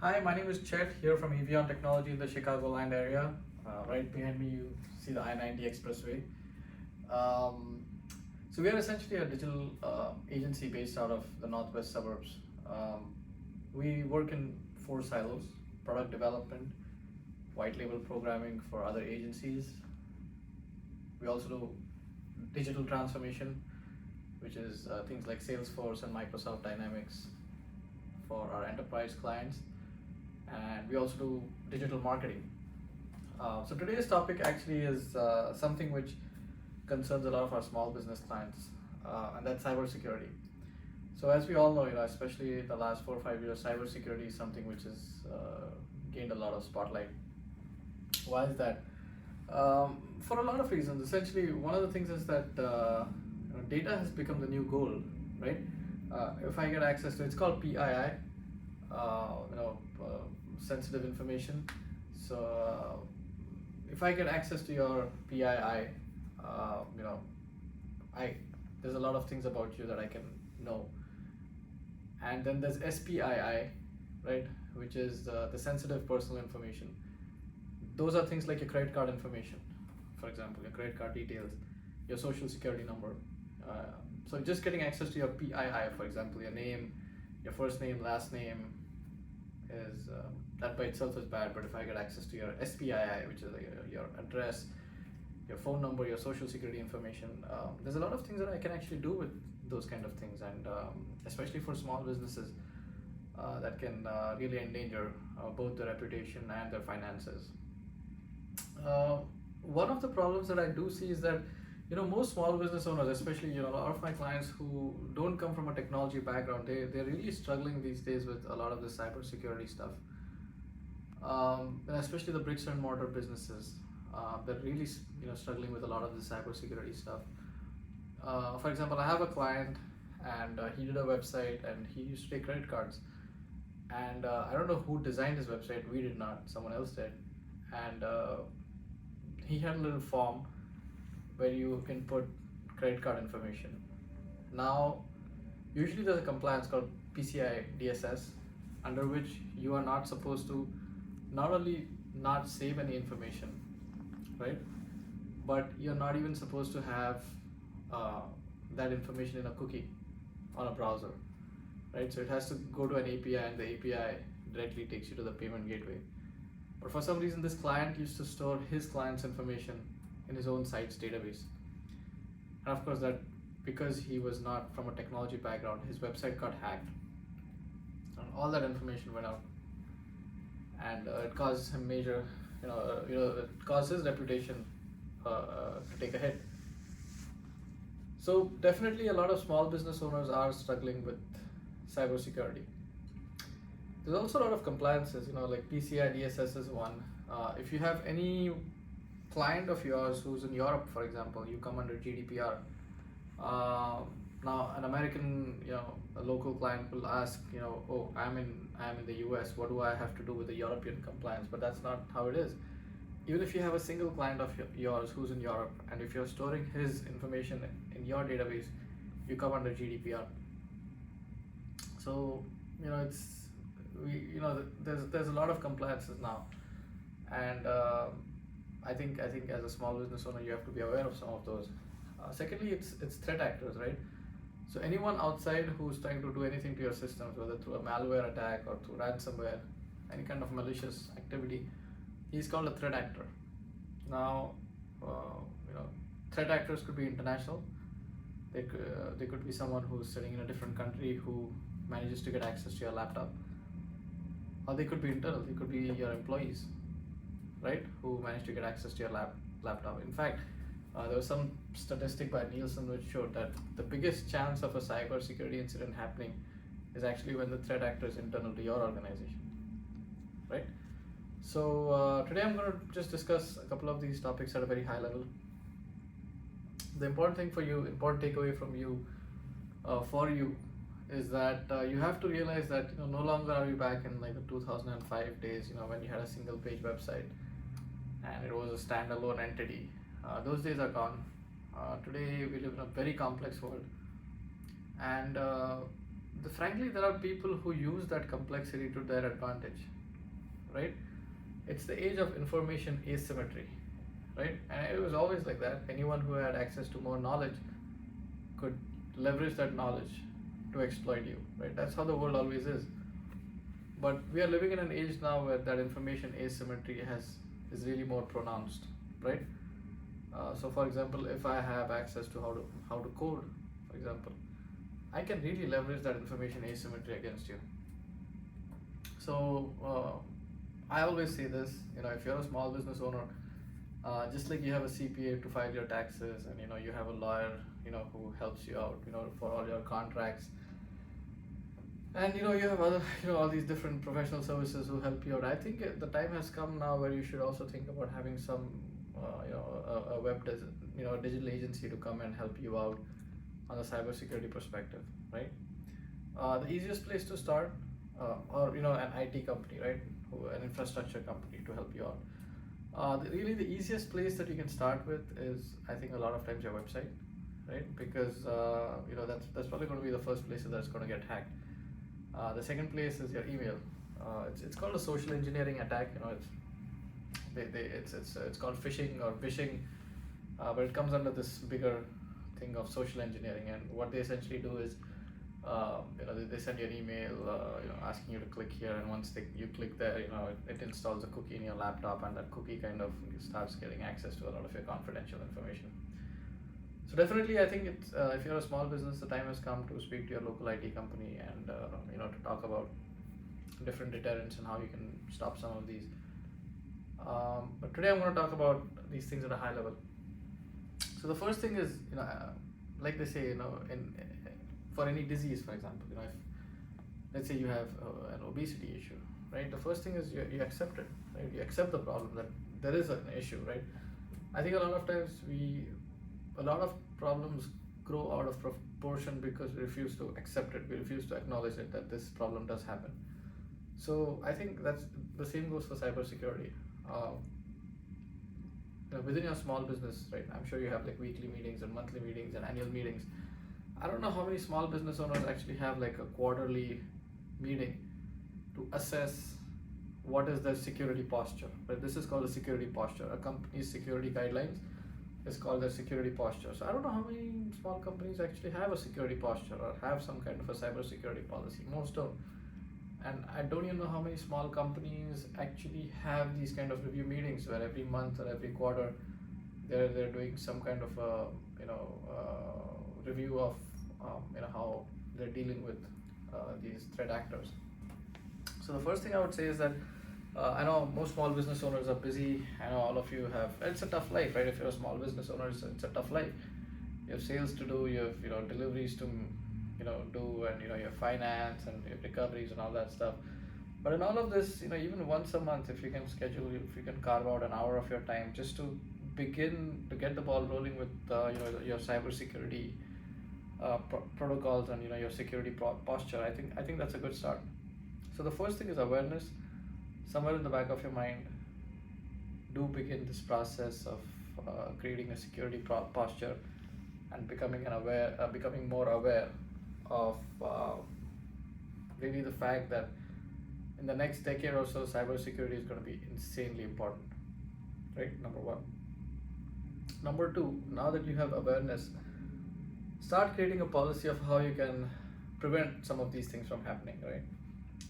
Hi, my name is Chet here from Avion Technology in the Chicagoland area. Right behind me, you see the I-90 Expressway. Um, so we are essentially a digital agency based out of the northwest suburbs. Um, we work in four silos: product development, white label programming for other agencies. We also do digital transformation, which is things like Salesforce and Microsoft Dynamics for our enterprise clients. And we also do digital marketing. So today's topic actually is something which concerns a lot of our small business clients, and that's cybersecurity. So as we all know, especially the last 4 or 5 years, cybersecurity is something which has gained a lot of spotlight. Why is that? For a lot of reasons. Essentially, one of the things is that data has become the new gold, right? If I get access to, it's called PII, sensitive information. So if I get access to your PII, I there's a lot of things about you that I can know. And then there's SPII, right, which is the sensitive personal information. Those are things like your credit card information, for example, your credit card details, your social security number. So just getting access to your PII, for example, your name, your first name, last name, is that by itself is bad. But if I get access to your SPII, which is your address, your phone number, your social security information, there's a lot of things that I can actually do with those kind of things, and especially for small businesses, that can really endanger both their reputation and their finances. One of the problems that I do see is that most small business owners, especially a lot of my clients who don't come from a technology background, they're really struggling these days with a lot of the cybersecurity stuff, and especially the bricks and mortar businesses. They're really struggling with a lot of the cybersecurity stuff. For example, I have a client, and he did a website, and he used to take credit cards, and I don't know who designed his website. We did not, someone else did. And he had a little form where you input credit card information. Now, usually there's a compliance called PCI DSS, under which you are not supposed to not only not save any information, right, but you're not even supposed to have that information in a cookie on a browser, right? So it has to go to an API, and the API directly takes you to the payment gateway. But for some reason, this client used to store his client's information in his own site's database. And of course, that because he was not from a technology background, his website got hacked, and all that information went out, and it caused him major, it caused his reputation to take a hit. So definitely, a lot of small business owners are struggling with cybersecurity. There's also a lot of compliances, like PCI DSS is one. If you have any client of yours who's in Europe, for example, you come under GDPR. Now, an American, a local client will ask, oh, I'm in the US. What do I have to do with the European compliance? But that's not how it is. Even if you have a single client of yours who's in Europe, and if you're storing his information in your database, you come under GDPR. So there's a lot of compliances now, and I think as a small business owner, you have to be aware of some of those. Secondly, it's threat actors, right? So anyone outside who's trying to do anything to your systems, whether through a malware attack or through ransomware, any kind of malicious activity, he's called a threat actor. Now, threat actors could be international. They could be someone who's sitting in a different country who manages to get access to your laptop, or they could be internal. They could be your employees, right, who managed to get access to your laptop. In fact, there was some statistic by Nielsen which showed that the biggest chance of a cybersecurity incident happening is actually when the threat actor is internal to your organization, right? So today I'm going to just discuss a couple of these topics at a very high level. The important thing for you, important takeaway from you, for you, is that you have to realize that no longer are we back in like the 2005 days, when you had a single page website and it was a standalone entity. Those days are gone. Today we live in a very complex world, and frankly, there are people who use that complexity to their advantage, right? It's the age of information asymmetry, right? And it was always like that. Anyone who had access to more knowledge could leverage that knowledge to exploit you, right? That's how the world always is. But we are living in an age now where that information asymmetry is really more pronounced, right? So, for example, if I have access to how to code, for example, I can really leverage that information asymmetry against you. So, I always say this, if you're a small business owner, just like you have a CPA to file your taxes, and you have a lawyer, who helps you out, for all your contracts, and you have other, all these different professional services who help you out. I think the time has come now where you should also think about having some, a a digital agency to come and help you out on the cybersecurity perspective, right? The easiest place to start, or an IT company, right, an infrastructure company to help you out. Really, the easiest place that you can start with is, I think, a lot of times your website, right? Because that's probably going to be the first place that's going to get hacked. The second place is your email. It's called a social engineering attack. It's called phishing or vishing, but it comes under this bigger thing of social engineering. And what they essentially do is, they send you an email, asking you to click here, and once you click there, it installs a cookie in your laptop, and that cookie kind of starts getting access to a lot of your confidential information. So definitely, I think it's if you're a small business, the time has come to speak to your local IT company and to talk about different deterrents and how you can stop some of these. But today I'm going to talk about these things at a high level. So the first thing is, like they say, for any disease, for example, if let's say you have an obesity issue, right? The first thing is you accept it, right? You accept the problem that there is an issue, right? I think a lot of times a lot of problems grow out of proportion because we refuse to accept it. We refuse to acknowledge it, that this problem does happen. So I think that's the same goes for cybersecurity. Within your small business, right? I'm sure you have like weekly meetings and monthly meetings and annual meetings. I don't know how many small business owners actually have like a quarterly meeting to assess what is their security posture. Right? This is called a security posture. A company's security guidelines is called their security posture. So I don't know how many small companies actually have a security posture or have some kind of a cybersecurity policy. Most don't. And I don't even know how many small companies actually have these kind of review meetings where every month or every quarter they're doing some kind of a review of how they're dealing with these threat actors. So the first thing I would say is that I know most small business owners are busy. I know all of you have. It's a tough life, right? If you're a small business owner, it's a tough life. You have sales to do. You have deliveries to do, and you have finance and you have recoveries and all that stuff. But in all of this, even once a month, if you can carve out an hour of your time just to begin to get the ball rolling with your cybersecurity protocols and your security posture, I think that's a good start. So the first thing is awareness. Somewhere in the back of your mind, do begin this process of creating a security posture and becoming more aware of really the fact that in the next decade or so, cybersecurity is going to be insanely important, right? Number one. Number two, now that you have awareness, start creating a policy of how you can prevent some of these things from happening, right?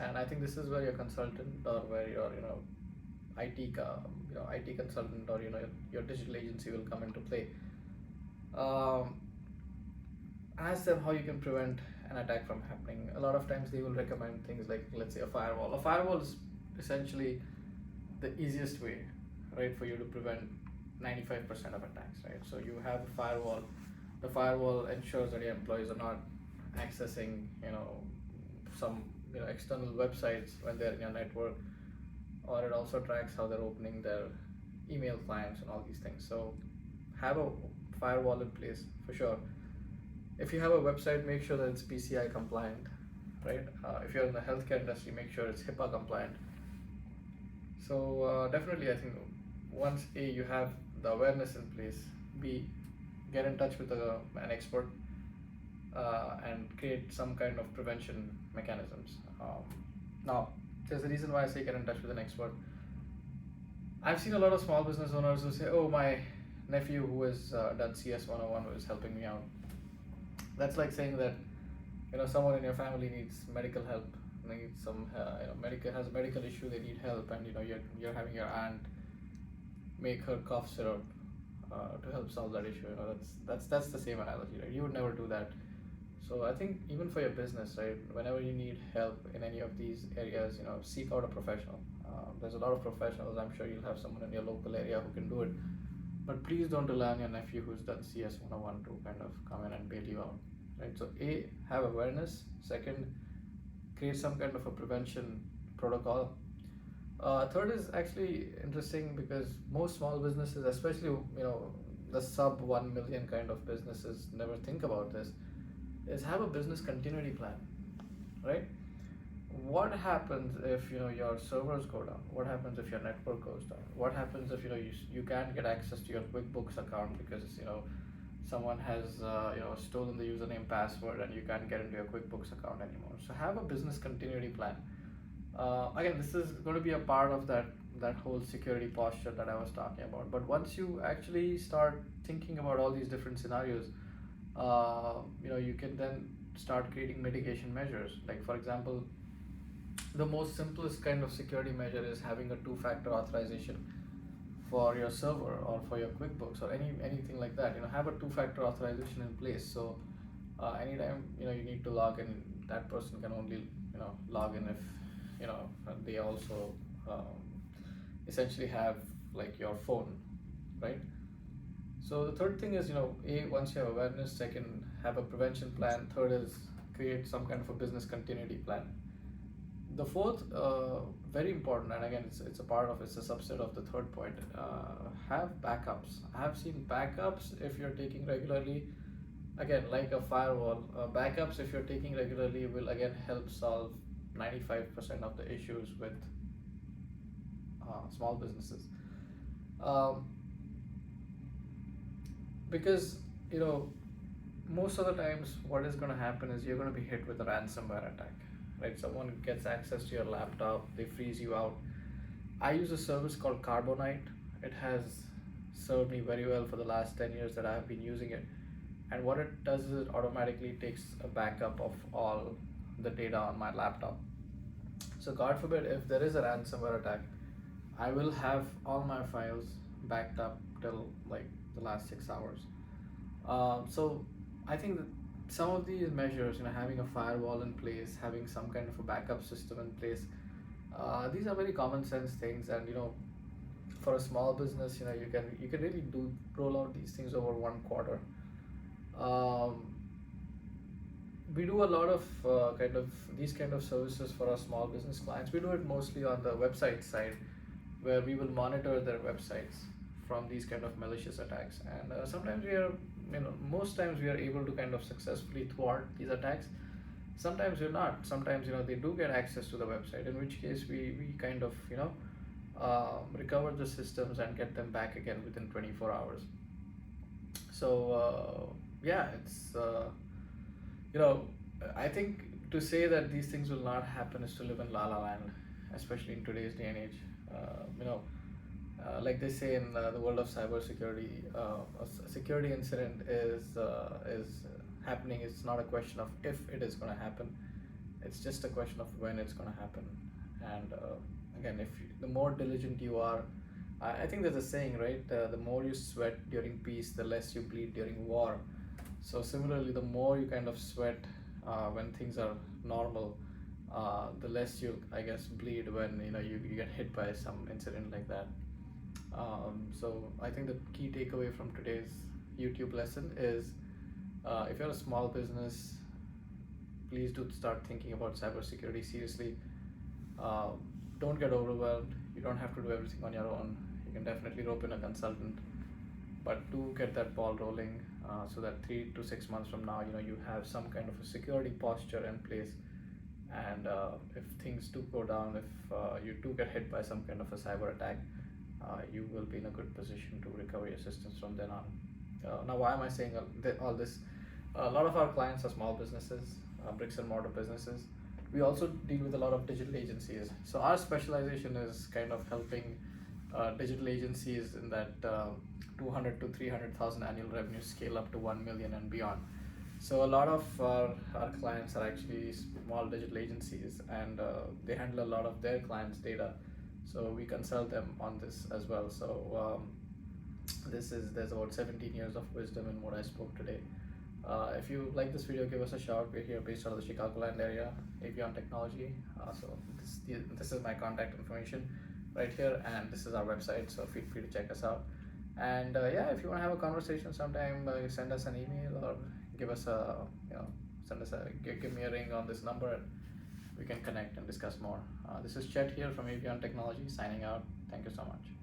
And I think this is where your consultant or where your IT consultant or your digital agency will come into play. Ask them how you can prevent an attack from happening. A lot of times they will recommend things like, let's say, a firewall. A firewall is essentially the easiest way, right, for you to prevent 95% of attacks, right? So you have a firewall. The firewall ensures that your employees are not accessing, some external websites when they're in your network, or it also tracks how they're opening their email clients and all these things. So have a firewall in place for sure. If you have a website, make sure that it's PCI compliant, right? If you're in the healthcare industry, make sure it's HIPAA compliant. So definitely, I think once you have the awareness in place, B, get in touch with an expert. and create some kind of prevention mechanisms. Now, there's a reason why I say get in touch with an expert. I've seen a lot of small business owners who say, "Oh, my nephew who has done CS 101 is helping me out." That's like saying that someone in your family needs medical help, needs some medical has a medical issue, they need help, and you're having your aunt make her cough syrup to help solve that issue. That's the same analogy, right? You would never do that. So I think even for your business, right, whenever you need help in any of these areas, seek out a professional. There's a lot of professionals. I'm sure you'll have someone in your local area who can do it. But please don't rely on your nephew who's done CS 101 to kind of come in and bail you out, right? So A, have awareness. Second, create some kind of a prevention protocol. Third is actually interesting because most small businesses, especially the sub 1 million kind of businesses, never think about this. Is have a business continuity plan, right? What happens if your servers go down? What happens if your network goes down? What happens if you can't get access to your QuickBooks account because someone has stolen the username password and you can't get into your QuickBooks account anymore? So have a business continuity plan. Again, this is going to be a part of that whole security posture that I was talking about. But once you actually start thinking about all these different scenarios, you can then start creating mitigation measures. Like, for example, the most simplest kind of security measure is having a two-factor authorization for your server or for your QuickBooks or anything like that. Have a two-factor authorization in place. So anytime you need to log in, that person can only log in if they also essentially have like your phone, right? So the third thing is once you have awareness. Second, have a prevention plan. Third is create some kind of a business continuity plan. The fourth, very important, and again it's a subset of the third point, have backups. I have seen backups if you're taking regularly. Again, like a firewall, backups if you're taking regularly will again help solve 95% of the issues with small businesses. Because most of the times what is going to happen is you're going to be hit with a ransomware attack, right? Someone gets access to your laptop, they freeze you out. I use a service called Carbonite. It has served me very well for the last 10 years that I have been using it. And what it does is it automatically takes a backup of all the data on my laptop. So God forbid if there is a ransomware attack, I will have all my files backed up till like the last 6 hours. So I think that some of these measures, having a firewall in place, having some kind of a backup system in place, these are very common sense things. And for a small business, you can really roll out these things over 1 quarter. We do a lot of these kind of services for our small business clients. We do it mostly on the website side, where we will monitor their websites from these kind of malicious attacks. And sometimes most times we are able to kind of successfully thwart these attacks. Sometimes we're not. Sometimes they do get access to the website, in which case we kind of recover the systems and get them back again within 24 hours. So yeah, it's I think to say that these things will not happen is to live in la la land, especially in today's day and age. Like they say in the world of cybersecurity, a security incident is happening. It's not a question of if it is going to happen. It's just a question of when it's going to happen. And again, the more diligent you are, I think there's a saying, right? The more you sweat during peace, the less you bleed during war. So similarly, the more you kind of sweat when things are normal, the less you, I guess, bleed when you get hit by some incident like that. So I think the key takeaway from today's YouTube lesson is, if you're a small business, please do start thinking about cybersecurity seriously. Don't get overwhelmed. You don't have to do everything on your own. You can definitely rope in a consultant, but do get that ball rolling, so that 3 to 6 months from now, you have some kind of a security posture in place. And if things do go down, if you do get hit by some kind of a cyber attack, you will be in a good position to recover your systems from then on. Now, why am I saying all this? A lot of our clients are small businesses, bricks and mortar businesses. We also deal with a lot of digital agencies. So our specialization is kind of helping digital agencies in that 200 to 300,000 annual revenue scale up to 1 million and beyond. So a lot of our clients are actually small digital agencies, and they handle a lot of their clients' data. So we consult them on this as well. So there's about 17 years of wisdom in what I spoke today. If you like this video, give us a shout. We're here based out of the Chicagoland area, Avion Technology. So this is my contact information right here, and this is our website. So feel free to check us out. And yeah, if you want to have a conversation sometime, send us an email or give us a send us a give me a ring on this number, and we can connect and discuss more. This is Chet here from Avion Technology signing out. Thank you so much.